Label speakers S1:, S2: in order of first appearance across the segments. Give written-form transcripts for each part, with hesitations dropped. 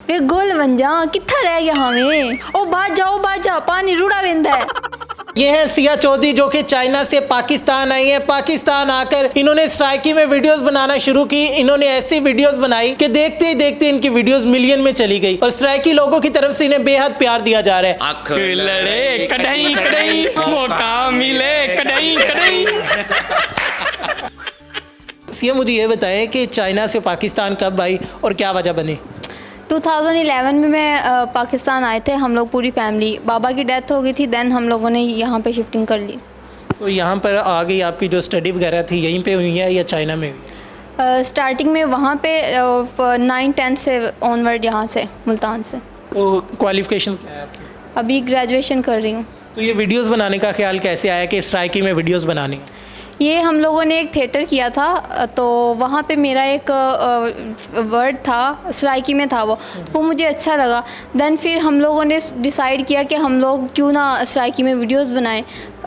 S1: वे गुल बन जा कित्था रह गया हमें ओ बाज जा पानी रूड़ा वेंदा है।
S2: ये है सिया चौधरी जो कि चाइना से पाकिस्तान आई है। पाकिस्तान आकर इन्होंने सराइकी में वीडियोस बनाना शुरू की। इन्होंने ऐसी वीडियोस बनाई कि देखते ही देखते इनकी वीडियोस मिलियन में चली गई और सराइकी लोगों की तरफ से इन्हें बेहद प्यार दिया जा रहा है।
S3: आँख लड़े कढ़ई कढ़ई मौका मिले कढ़ई कढ़ई।
S2: सिया मुझे ये बताएं कि चाइना से पाकिस्तान कब आई और क्या वजह बनी?
S1: 2011 में मैं पाकिस्तान आए थे हम लोग पूरी फैमिली। बाबा की डेथ हो गई थी, देन हम लोगों ने यहाँ पे शिफ्टिंग कर ली।
S2: तो यहाँ पर आ गई आपकी जो स्टडी वगैरह थी यहीं पे हुई है या चाइना में हुई?
S1: स्टार्टिंग में वहाँ पे 9-10 से ऑनवर्ड यहाँ से मुल्तान से।
S2: तो क्वालिफिकेशन क्या है आपकी?
S1: अभी ग्रेजुएशन कर रही हूँ।
S2: तो ये वीडियोस बनाने का ख्याल कैसे आया कि सराइकी में वीडियोस बनानी है?
S1: ये हम लोगों ने एक थिएटर किया था तो वहाँ पे मेरा एक वर्ड था, सराइकी में था वो मुझे अच्छा लगा। देन फिर हम लोगों ने डिसाइड किया कि हम लोग क्यों ना सराइकी में वीडियोस बनाएं।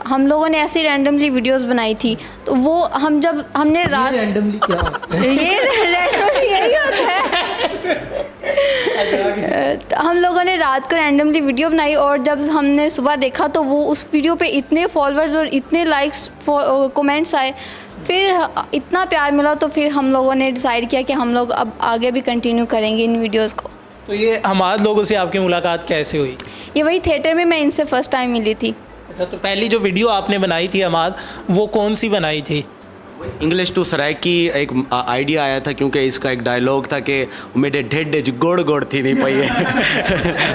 S1: हम लोगों ने ऐसे रैंडमली वीडियोस बनाई थी तो वो हमने रात
S2: रैंडमली क्या होता है?
S1: ये रैंडमली यही होता है। हम लोगों ने रात को रैंडमली वीडियो बनाई और जब हमने सुबह देखा तो वो उस वीडियो पे इतने फॉलोअर्स और इतने लाइक्स कमेंट्स आए, फिर इतना प्यार मिला तो फिर हम लोगों ने डिसाइड किया कि हम लोग अब आगे भी कंटिन्यू करेंगे इन वीडियोस को।
S2: तो ये हमारे लोगों से आपकी मुलाकात कैसे हुई?
S1: ये वही थिएटर में मैं इनसे फर्स्ट टाइम मिली थी।
S2: अच्छा, तो पहली जो वीडियो आपने बनाई थी हमाद, वो कौन सी बनाई थी?
S3: इंग्लिश टू सराइकी एक आइडिया आया था क्योंकि इसका एक डायलॉग था कि मेरे ढेड गोड़ गोड़ थी नहीं पाई है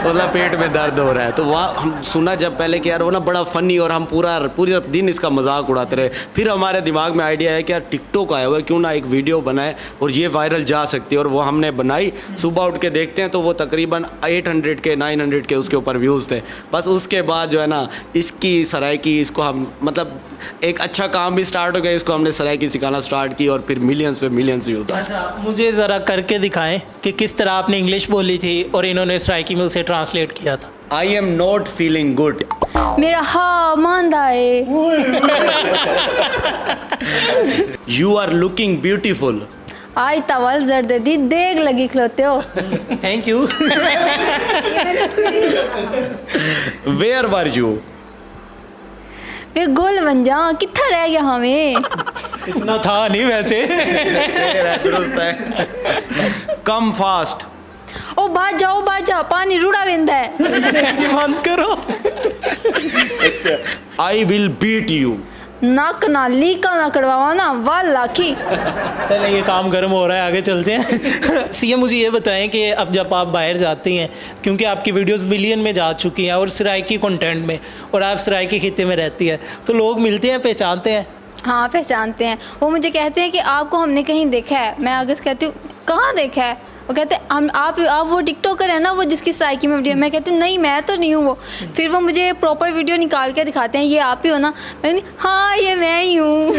S3: मतलब पेट में दर्द हो रहा है। तो वहाँ हम सुना जब पहले कि यार वो ना बड़ा फ़नी और हम पूरा दिन इसका मजाक उड़ाते रहे। फिर हमारे दिमाग में आइडिया है कि यार टिकटॉक आया हुआ है, क्यों ना एक वीडियो बनाए और ये वायरल जा सकती है। और वो हमने बनाई। सुबह उठ के देखते हैं तो वो तकरीबन 800 के 900 के उसके ऊपर व्यूज़ थे। बस उसके बाद जो है ना इसकी सराइकी, इसको हम मतलब एक अच्छा काम भी स्टार्ट हो गया। इसको हमने सराइकी सिखाना स्टार्ट की और फिर मिलियंस पे मिलियंस व्यूज।
S2: अच्छा, मुझे ज़रा करके दिखाएं कि किस तरह आपने इंग्लिश बोली थी और इन्होंने सराइकी में उसे ट्रांसलेट किया था।
S3: I am not feeling good.
S1: मेरा हाँ मानदा है।
S3: You are looking beautiful.
S1: आई तवल जरदीदी देख लगी खलोते हो।
S2: Thank you.
S3: Where were you?
S1: वे गुल बन जा कित्था रह गया हमें।
S2: इतना था नहीं वैसे।
S3: दुरुस्त है। Come fast.
S1: ओ बाज जा पानी रूड़ा वेंदा है।
S2: बंद करो।
S3: I will beat you.
S1: नाक ना लीका ना कड़वावा ना वाल लाखी।
S2: चले ये काम गर्म हो रहा है, आगे चलते हैं। सीएम मुझे ये बताएं कि अब जब आप बाहर जाती हैं, क्योंकि आपकी वीडियोस मिलियन में जा चुकी हैं और सराइकी कंटेंट में, और आप सराइकी खित्ते में रहती है, तो लोग मिलते हैं, पहचानते हैं?
S1: हाँ पहचानते हैं। वो मुझे कहते हैं कि आपको हमने कहीं देखा है। मैं आगे से कहती हूँ कहाँ देखा है? वो कहते हैं हम आप वो टिकटॉकर है ना वो जिसकी सराइकी में वीडियो। मैं कहती हूँ नहीं मैं तो नहीं हूँ वो। फिर वो मुझे प्रॉपर वीडियो निकाल के दिखाते हैं, ये आप ही हो ना? मैं हाँ ये मैं ही हूँ।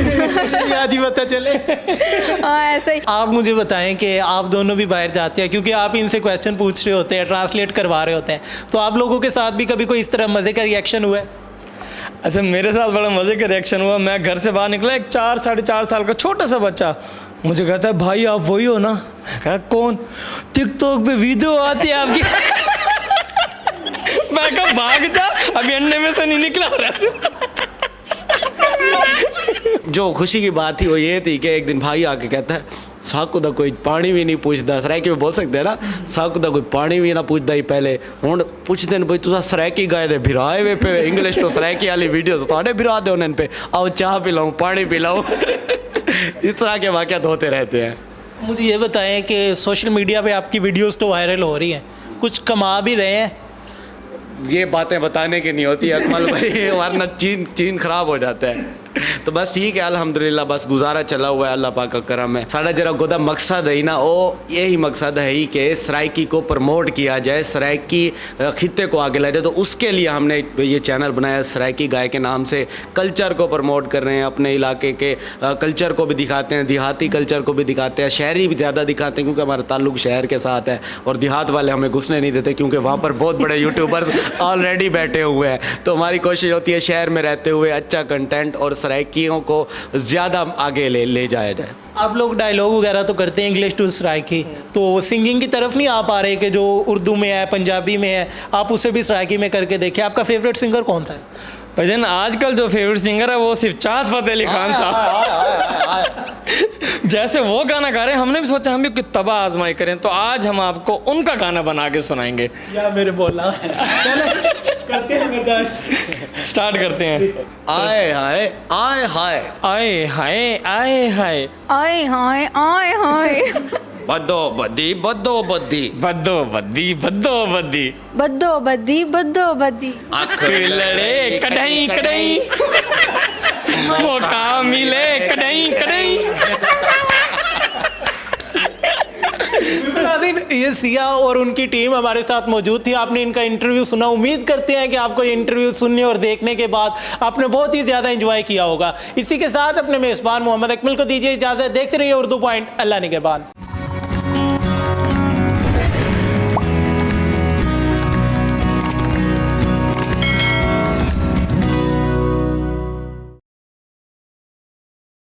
S2: आज ही पता चले।
S1: हाँ ऐसा ही।
S2: आप मुझे बताएं कि आप दोनों भी बाहर जाते हैं, क्योंकि आप इनसे क्वेश्चन पूछ रहे होते हैं, ट्रांसलेट करवा रहे होते हैं, तो आप लोगों के साथ भी कभी कोई इस तरह मज़े का रिएक्शन हुआ है?
S4: अच्छा, मेरे साथ बड़ा मज़े का रिएक्शन हुआ। मैं घर से बाहर निकला, एक 4-4.5 साल का छोटा सा बच्चा मुझे कहता है भाई आप वही हो ना? मैं कहा कौन? टिकटॉक पे वीडियो आती है आपकी। मैं कहा भाग जा, अभी अंडे में से नहीं निकला रहा।
S3: जो खुशी की बात थी वो ये थी कि एक दिन भाई आके कहता है साकू दा कोई पानी भी नहीं पूछता। सराइकी में बोल सकते हैं ना, साकू दा कोई पानी भी ना पूछता ही पहले। हुण पुछते हैं भाई तुसा सराइकी गाए दे भिराए वे पे इंग्लिश तो सराइकी वाली वीडियो तो भिरा दे उन्हें पे आओ चाह पिलाऊं पानी पिलाऊं। इस तरह के वाक़यात होते रहते हैं।
S2: मुझे ये बताएं कि सोशल मीडिया पे आपकी वीडियोस तो वायरल हो रही हैं, कुछ कमा भी रहे हैं?
S3: ये बातें बताने की नहीं होती अकमल भाई, वरना चीन ख़राब हो जाता है। तो बस ठीक है अल्हम्दुलिल्लाह, बस गुजारा चला हुआ है, अल्लाह पाक का करम है। साढ़ा जरा गोदा मकसद है ना, वो यही मकसद है ही कि सराइकी को प्रमोट किया जाए, सराइकी खित्ते को आगे लाया जाए। तो उसके लिए हमने ये चैनल बनाया सराइकी गाय के नाम से। कल्चर को प्रमोट कर रहे हैं, अपने इलाके के कल्चर को भी दिखाते हैं, देहाती कल्चर को भी दिखाते हैं, शहरी भी ज़्यादा दिखाते हैं क्योंकि हमारा ताल्लुक शहर के साथ है और देहात वाले हमें घुसने नहीं देते क्योंकि वहाँ पर बहुत बड़े यूट्यूबर्स ऑलरेडी बैठे हुए हैं। तो हमारी कोशिश होती है शहर में रहते हुए अच्छा कंटेंट और सराइकियों को ज़्यादा आगे ले जाया जाए।
S2: आप लोग डायलॉग वगैरह तो करते हैं इंग्लिश टू सराइकी, तो सिंगिंग की तरफ नहीं आ पा रहे कि जो उर्दू में है, पंजाबी में है, आप उसे भी सराइकी में करके देखिए। आपका फेवरेट सिंगर कौन सा है?
S4: भाईजान आजकल जो फेवरेट सिंगर है वो सिर्फ चाहत फतेह अली खान साहब। जैसे वो गाना गा रहे हैं, हमने भी सोचा हम भी कुछ तबाह आजमाई करें, तो आज हम आपको उनका गाना बना के सुनाएंगे।
S2: या मेरे बोला करते हैं,
S4: स्टार्ट करते हैं।
S3: आए हाय आए हाय
S4: आए हाय आए हाय
S1: आए हाय आए हाय
S3: बद्दो बद्दी बद्दो बद्दी
S4: बद्दो बद्दी बद्दो बद्दी
S1: बद्दो बद्दी बद्दो बद्दी
S3: आँख
S4: लड़े कढ़ाई कढ़ाई मौका मिले कढ़ाई कढ़ाई।
S2: नाज़रीन, ये सिया और उनकी टीम हमारे साथ मौजूद थी। आपने इनका इंटरव्यू सुना। उम्मीद करते हैं कि आपको ये इंटरव्यू सुनने और देखने के बाद आपने बहुत ही ज़्यादा एंजॉय किया होगा। इसी के साथ अपने मेज़बान मोहम्मद अकमल को दीजिए इजाज़त। देखते रहिए उर्दू पॉइंट। अल्लाह निगहबान।